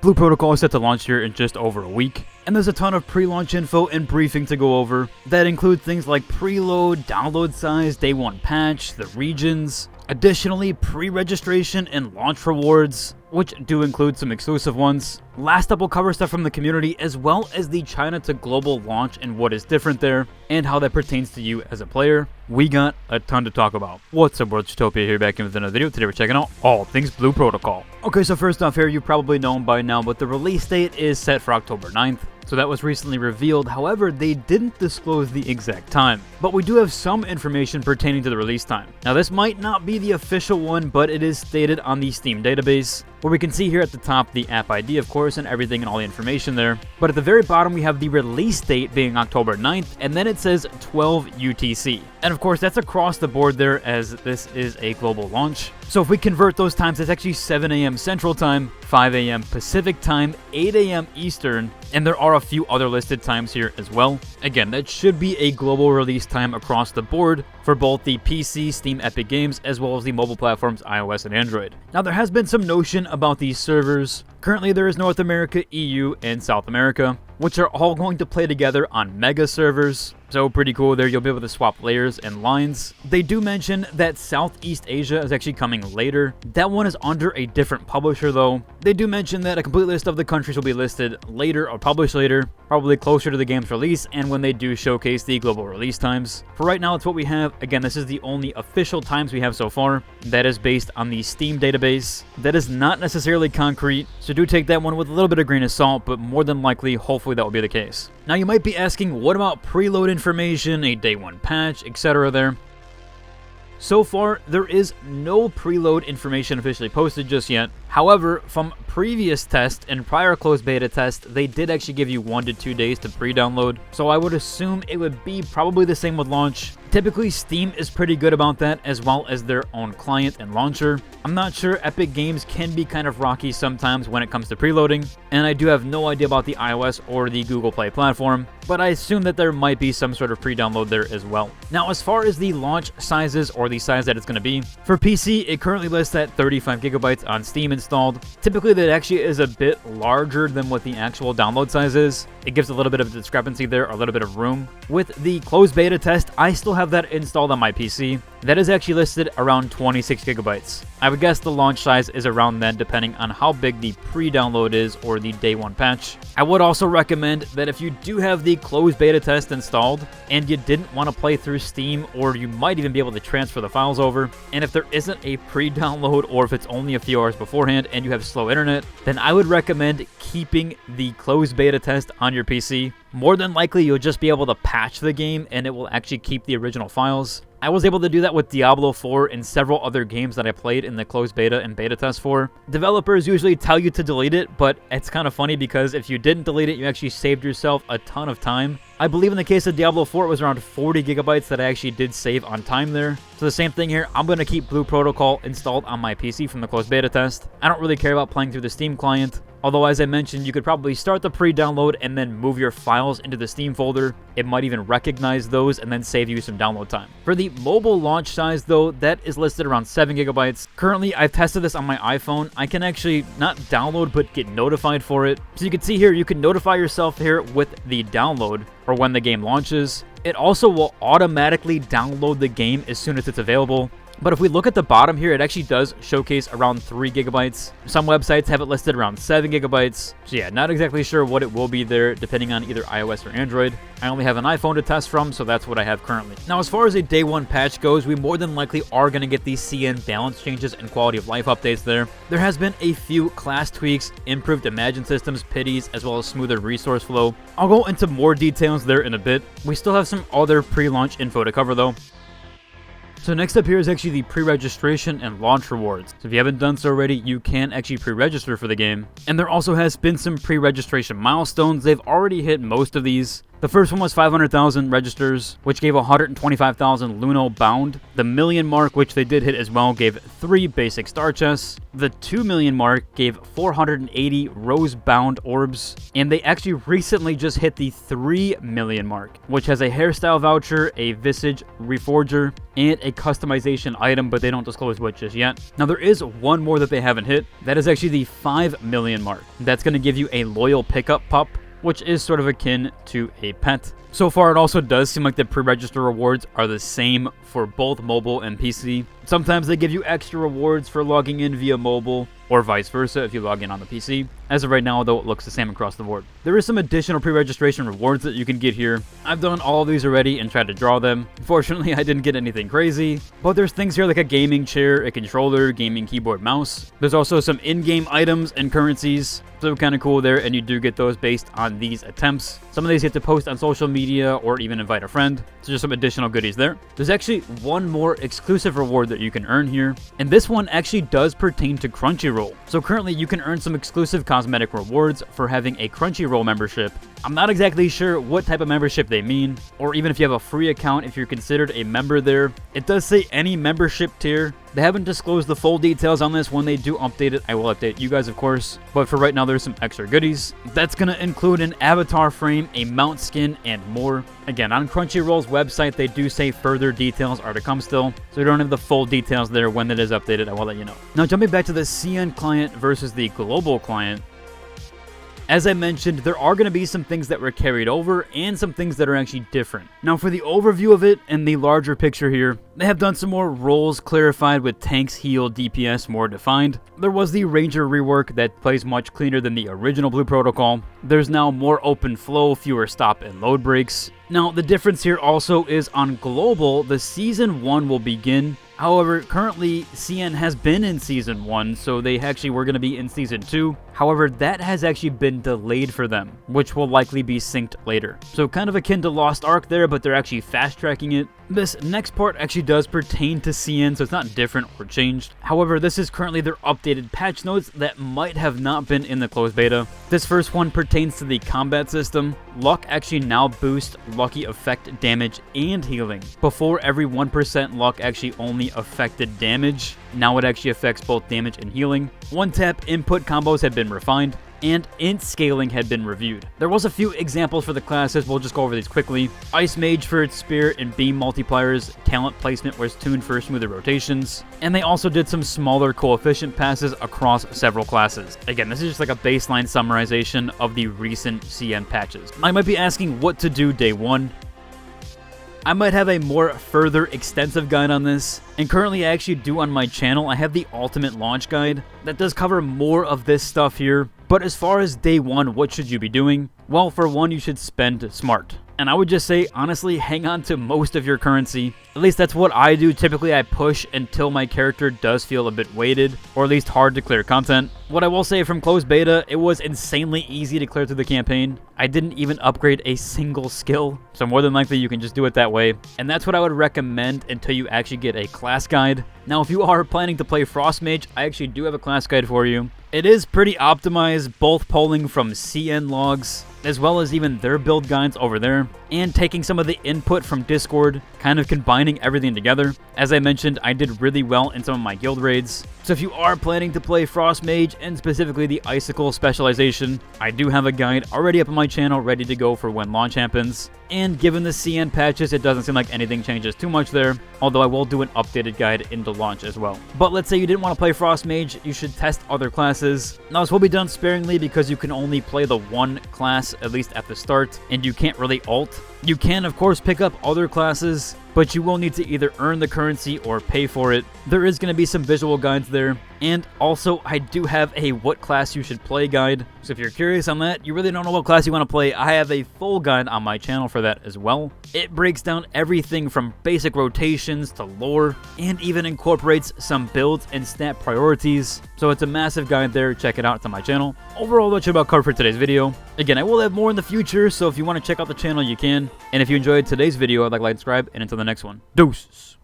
Blue Protocol is set to launch here in just over a week, and there's a ton of pre-launch info and briefing to go over that include things like preload, download size, day one patch, the regions, additionally pre-registration and launch rewards, which do include some exclusive ones. Last up, we'll cover stuff from the community as well as the China to global launch and what is different there and how that pertains to you as a player. We got a ton to talk about. What's up, World Utopia here, back in with another video. Today we're checking out all things Blue Protocol. Okay, so first off here, you've probably known by now, but the release date is set for October 9th. So that was recently revealed. However, they didn't disclose the exact time. But we do have some information pertaining to the release time. Now, this might not be the official one, but it is stated on the Steam database, where we can see here at the top the app ID, of course, and everything and all the information there. But at the very bottom, we have the release date being October 9th, and then it says 12 UTC. And of course, that's across the board there, as this is a global launch. So if we convert those times, it's actually 7 a.m. Central Time, 5 a.m. Pacific Time, 8 a.m. Eastern, and there are a few other listed times here as well. Again, that should be a global release time across the board for both the PC, Steam, Epic Games, as well as the mobile platforms iOS and Android. Now, there has been some notion about these servers. Currently, there is North America, EU, and South America, which are all going to play together on mega servers. So pretty cool there, you'll be able to swap layers and lines. They do mention that Southeast Asia is actually coming later. That one is under a different publisher though. They do mention that a complete list of the countries will be listed later or published later, probably closer to the game's release and when they do showcase the global release times. For right now, that's what we have. Again, this is the only official times we have so far. That is based on the Steam database. That is not necessarily concrete, so do take that one with a little bit of grain of salt, but more than likely, hopefully that will be the case. Now you might be asking, what about preload information, a day one patch, etc. there? So far, there is no preload information officially posted just yet. However, from previous tests and prior closed beta tests, they did actually give you 1 to 2 days to pre-download. So I would assume it would be probably the same with launch. Typically, Steam is pretty good about that, as well as their own client and launcher. I'm not sure, Epic Games can be kind of rocky sometimes when it comes to preloading, and I do have no idea about the iOS or the Google Play platform, but I assume that there might be some sort of pre-download there as well. Now, as far as the launch sizes or the size that it's going to be, for PC, it currently lists at 35 gigabytes on Steam installed. Typically, that actually is a bit larger than what the actual download size is. It gives a little bit of a discrepancy there, a little bit of room. With the closed beta test, I still have that installed on my PC. That is actually listed around 26 gigabytes. I would guess the launch size is around then, depending on how big the pre-download is or the day one patch. I would also recommend that if you do have the closed beta test installed and you didn't want to play through Steam, or you might even be able to transfer the files over, and if there isn't a pre-download or if it's only a few hours beforehand and you have slow internet, then I would recommend keeping the closed beta test on your PC. More than likely, you'll just be able to patch the game and it will actually keep the original files. I was able to do that with Diablo 4 and several other games that I played in the closed beta and beta test for. Developers usually tell you to delete it, but it's kind of funny because if you didn't delete it, you actually saved yourself a ton of time. I believe in the case of Diablo 4, it was around 40 gigabytes that I actually did save on time there. So the same thing here, I'm going to keep Blue Protocol installed on my PC from the closed beta test. I don't really care about playing through the Steam client. Although, as I mentioned, you could probably start the pre-download and then move your files into the Steam folder. It might even recognize those and then save you some download time. For the mobile launch size, though, that is listed around 7 gigabytes. Currently, I've tested this on my iPhone. I can actually not download, but get notified for it. So you can see here, you can notify yourself here with the download or when the game launches. It also will automatically download the game as soon as it's available. But if we look at the bottom here, it actually does showcase around 3 gigabytes. Some websites have it listed around 7 gigabytes. So yeah, not exactly sure what it will be there, depending on either iOS or Android. I only have an iPhone to test from, so that's what I have currently. Now, as far as a day one patch goes, we more than likely are going to get these CN balance changes and quality of life updates there. There has been a few class tweaks, improved Imagine systems, pities, as well as smoother resource flow. I'll go into more details there in a bit. We still have some other pre-launch info to cover though. So next up here is actually the pre-registration and launch rewards. So if you haven't done so already, you can actually pre-register for the game. And there also has been some pre-registration milestones. They've already hit most of these. The first one was 500,000 registers, which gave 125,000 Luno bound. The million mark, which they did hit as well, gave 3 basic star chests. The 2 million mark gave 480 rose bound orbs. And they actually recently just hit the 3 million mark, which has a hairstyle voucher, a visage reforger, and a customization item, but they don't disclose what just yet. Now there is one more that they haven't hit. That is actually the 5 million mark. That's going to give you a loyal pickup pup, which is sort of akin to a pet. So far, it also does seem like the pre-register rewards are the same for both mobile and PC. Sometimes they give you extra rewards for logging in via mobile, or vice versa if you log in on the PC. As of right now, though, it looks the same across the board. There is some additional pre-registration rewards that you can get here. I've done all of these already and tried to draw them. Fortunately, I didn't get anything crazy, but there's things here like a gaming chair, a controller, gaming keyboard, mouse. There's also some in-game items and currencies, so kind of cool there, and you do get those based on these attempts. Some of these you have to post on social media or even invite a friend, so just some additional goodies there. There's actually one more exclusive reward that you can earn here, and this one actually does pertain to Crunchyroll. So currently you can earn some exclusive cosmetic rewards for having a Crunchyroll membership. I'm not exactly sure what type of membership they mean, or even if you have a free account if you're considered a member there. It does say any membership tier. They haven't disclosed the full details on this. When they do update it, I will update you guys, of course. But for right now, there's some extra goodies. That's going to include an avatar frame, a mount skin, and more. Again, on Crunchyroll's website, they do say further details are to come still. So we don't have the full details there. When it is updated, I will let you know. Now, jumping back to the CN client versus the global client. As I mentioned, there are going to be some things that were carried over and some things that are actually different. Now for the overview of it and the larger picture here, they have done some more roles clarified with tanks, heal, DPS more defined. There was the Ranger rework that plays much cleaner than the original Blue Protocol. There's now more open flow, fewer stop and load breaks. Now the difference here also is on global, the Season 1 will begin. However, currently, CN has been in Season 1, so they actually were going to be in Season 2. However, that has actually been delayed for them, which will likely be synced later. So kind of akin to Lost Ark there, but they're actually fast-tracking it. This next part actually does pertain to CN, so it's not different or changed. However, this is currently their updated patch notes that might have not been in the closed beta. This first one pertains to the combat system. Luck actually now boosts lucky effect damage and healing. Before, every 1% luck actually only affected damage. Now it actually affects both damage and healing. One-tap input combos have been refined, and int scaling had been reviewed. There was a few examples for the classes, we'll just go over these quickly. Ice Mage for its Spirit and Beam multipliers, talent placement was tuned for smoother rotations, and they also did some smaller coefficient passes across several classes. Again, this is just like a baseline summarization of the recent CN patches. I might be asking what to do day 1. I might have a more further extensive guide on this, and currently I actually do on my channel. I have the Ultimate Launch Guide that does cover more of this stuff here. But as far as day 1, what should you be doing? Well, for one, you should spend smart. And I would just say, honestly, hang on to most of your currency. At least that's what I do. Typically, I push until my character does feel a bit weighted, or at least hard to clear content. What I will say from closed beta, it was insanely easy to clear through the campaign. I didn't even upgrade a single skill, so more than likely you can just do it that way. And that's what I would recommend until you actually get a class guide. Now, if you are planning to play Frost Mage, I actually do have a class guide for you. It is pretty optimized, both pulling from CN logs, as well as even their build guides over there, and taking some of the input from Discord, kind of combining everything together. As I mentioned, I did really well in some of my guild raids, so if you are planning to play Frost Mage, and specifically the Icicle specialization, I do have a guide already up on my channel ready to go for when launch happens. And given the CN patches, it doesn't seem like anything changes too much there, although I will do an updated guide into launch as well. But let's say you didn't want to play Frost Mage, you should test other classes. Now this will be done sparingly because you can only play the one class, at least at the start, and you can't really ult. You can, of course, pick up other classes, but you will need to either earn the currency or pay for it. There is going to be some visual guides there, and also I do have a what class you should play guide. So if you're curious on that, you really don't know what class you want to play, I have a full guide on my channel for that as well. It breaks down everything from basic rotations to lore, and even incorporates some builds and stat priorities. So it's a massive guide there, check it out, it's on my channel. Overall, that's about covered for today's video. Again, I will have more in the future, so if you want to check out the channel, you can. And if you enjoyed today's video, I'd like to subscribe, and until the next one, deuces.